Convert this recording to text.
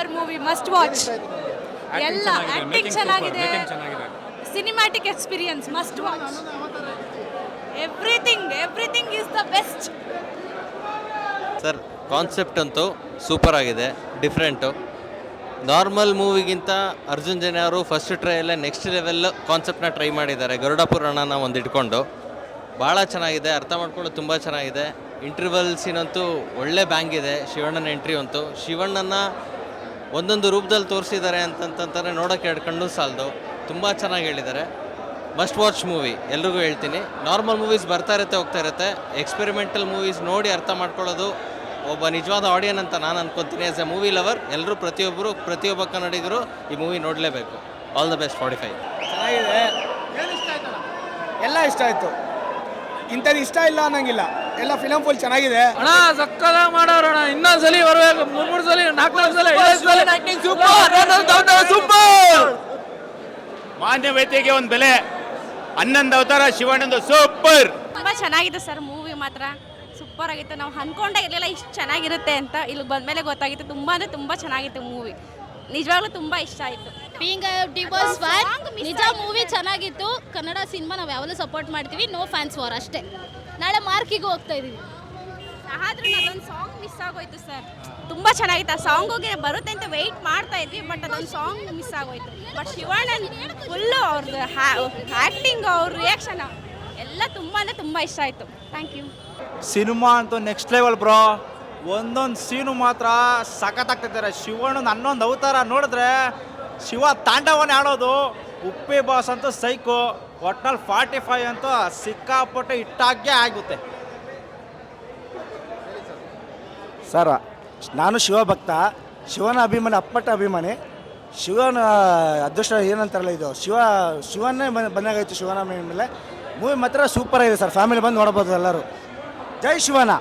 Super movie, must watch. ಎಲ್ಲ acting ಚೆನ್ನಾಗಿದೆ, cinematic experience, must watch. Everything is the best. Sir, concept ಅಂತೂ super ಆಗಿದೆ, different. Normal ಮೂವಿಗಿಂತ Arjun Janya ಅವರು first ಟ್ರೈಯಲ್ಲೇ next level ಕಾನ್ಸೆಪ್ಟ್ನ try ಮಾಡಿದ್ದಾರೆ. ಗರುಡ ಪುರಾಣನ ಒಂದು ಇಟ್ಕೊಂಡು ಭಾಳ ಚೆನ್ನಾಗಿದೆ, ಅರ್ಥ ಮಾಡ್ಕೊಳ್ಳೋದು ತುಂಬ ಚೆನ್ನಾಗಿದೆ. ಇಂಟರ್ವಲ್ ಸೀನಂತೂ ಒಳ್ಳೆ ಬ್ಯಾಂಗ್ ಇದೆ. ಶಿವಣ್ಣನ ಎಂಟ್ರಿ ಅಂತೂ, ಶಿವಣ್ಣನ ಒಂದೊಂದು ರೂಪದಲ್ಲಿ ತೋರಿಸಿದ್ದಾರೆ ಅಂತಂತಾರೆ, ನೋಡೋಕ್ಕೆ ಎರಡು ಕಣ್ಣು ಸಾಲದು. ತುಂಬ ಚೆನ್ನಾಗಿ ಹೇಳಿದ್ದಾರೆ. ಮಸ್ಟ್ ವಾಚ್ ಮೂವಿ, ಎಲ್ರಿಗೂ ಹೇಳ್ತೀನಿ. ನಾರ್ಮಲ್ ಮೂವೀಸ್ ಬರ್ತಾ ಇರುತ್ತೆ, ಹೋಗ್ತಾ ಇರುತ್ತೆ. ಎಕ್ಸ್ಪೆರಿಮೆಂಟಲ್ ಮೂವೀಸ್ ನೋಡಿ ಅರ್ಥ ಮಾಡ್ಕೊಳ್ಳೋದು ಒಬ್ಬ ನಿಜವಾದ ಆಡಿಯನ್ ಅಂತ ನಾನು ಅನ್ಕೊತೀನಿ. ಆಸ್ ಎ ಮೂವಿ ಲವರ್ ಎಲ್ಲರೂ ಪ್ರತಿಯೊಬ್ಬ ಕನ್ನಡಿಗರು ಈ ಮೂವಿ ನೋಡಲೇಬೇಕು. All the best. 45 ಚೆನ್ನಾಗಿದೆ, ಎಲ್ಲ ಇಷ್ಟ ಆಯಿತು. ಇಂಥದ್ದು ಇಷ್ಟ ಇಲ್ಲ ಅನ್ನಂಗಿಲ್ಲ, ಎಲ್ಲ ಫಿಲಮ್ ಫುಲ್ ಚೆನ್ನಾಗಿದೆ. ಅಣ್ಣ ಸಕ್ಕದ ಮಾಡೋಣ, ಇನ್ನೊಂದ್ಸಲಿ ಬರ್ಬೇಕು, ಮೂರು ಸಲ 4 ಸಲ ಸೂಪರ್. ಮಾನವೀಯತೆಗೆ ಒಂದು ಬೆಲೆ. 11 ಅವತಾರ ಶಿವಣ್ಣಂದು ಸೂಪರ್. ತುಂಬ ಚೆನ್ನಾಗಿದೆ ಸರ್, ಮೂವಿ ಮಾತ್ರ ಸೂಪರ್ ಆಗಿತ್ತು. ನಾವು ಅನ್ಕೊಂಡೇ ಇರಲಿಲ್ಲ ಇಷ್ಟು ಚೆನ್ನಾಗಿರುತ್ತೆ ಅಂತ. ಇಲ್ಲಿ ಬಂದಮೇಲೆ ಗೊತ್ತಾಗಿತ್ತು. ತುಂಬ ಅಂದರೆ ತುಂಬ ಚೆನ್ನಾಗಿತ್ತು ಮೂವಿ, ನಿಜವಾಗ್ಲೂ ತುಂಬ ಇಷ್ಟ ಆಯಿತು. ಬೀಯಿಂಗ್ ಡಿವೋರ್ಸ್ ಫ್ಯಾನ್, ನಿಜ ಮೂವಿ ಚೆನ್ನಾಗಿತ್ತು. ಕನ್ನಡ ಸಿನಿಮಾ ನಾವು ಯಾವಾಗಲೂ ಸಪೋರ್ಟ್ ಮಾಡ್ತೀವಿ. ನೋ ಫ್ಯಾನ್ಸ್ ವಾರ್ ಅಷ್ಟೇ. ನಾಳೆ ಮಾರ್ಕಿಗೆ ಹೋಗ್ತಾ ಇದೀವಿ. ಆದ್ರೂ ಅದೊಂದು ಸಾಂಗ್ ಮಿಸ್ ಆಗೋಯ್ತು ಸರ್. ತುಂಬ ಚೆನ್ನಾಗಿತ್ತು. ಆ ಸಾಂಗಿಗೆ ಬರುತ್ತೆ ಅಂತ ವೆಯ್ಟ್ ಮಾಡ್ತಾ ಇದ್ವಿ, ಬಟ್ ಅದೊಂದು ಸಾಂಗ್ ಮಿಸ್ ಆಗೋಯ್ತು. ಬಟ್ ಶಿವಣ್ಣನ್ ಫುಲ್ಲು ಅವ್ರದ್ದು ಆ್ಯಕ್ಟಿಂಗ್, ಅವ್ರ ರಿಯಾಕ್ಷನ್ ಎಲ್ಲ ತುಂಬ ಅಂದರೆ ತುಂಬ ಇಷ್ಟ ಆಯಿತು. Thank you. ಸಿನಿಮಾ ಅಂತೂ ನೆಕ್ಸ್ಟ್ ಲೆವೆಲ್ ಬ್ರೋ. ಒಂದೊಂದು ಸೀನು ಮಾತ್ರ ಸಖತ್ತಾಗ್ತಿದ್ದಾರೆ. ಶಿವಣ್ಣನ 11 ಅವತಾರ ನೋಡಿದ್ರೆ ಶಿವ ತಾಂಡವನೇ ಆಡೋದು. ಉಪ್ಪಿ ಬಾಸ್ ಅಂತೂ ಸೈಕು. ಒಟ್ನಲ್ಲಿ 45 ಅಂತೂ ಸಿಕ್ಕಾಪಟ್ಟೆ ಇಟ್ಟಾಗೆ ಆಗುತ್ತೆ. ಸರ್, ನಾನು ಶಿವಭಕ್ತ, ಶಿವನ ಅಭಿಮಾನಿ, ಅಪ್ಪಟ್ಟ ಅಭಿಮಾನಿ. ಶಿವನ ಅದೃಷ್ಟ ಏನಂತಾರಲ್ಲ, ಇದು ಶಿವನ್ನೇ ಬಂದಾಗಾಯಿತು. ಶಿವನ ಮೇಲೆ ಮೂವಿ ಮಾತ್ರ ಸೂಪರ್ ಆಗಿದೆ ಸರ್. ಫ್ಯಾಮಿಲಿ ಬಂದು ನೋಡ್ಬೋದು ಎಲ್ಲರೂ. ಜೈ ಶಿವನ.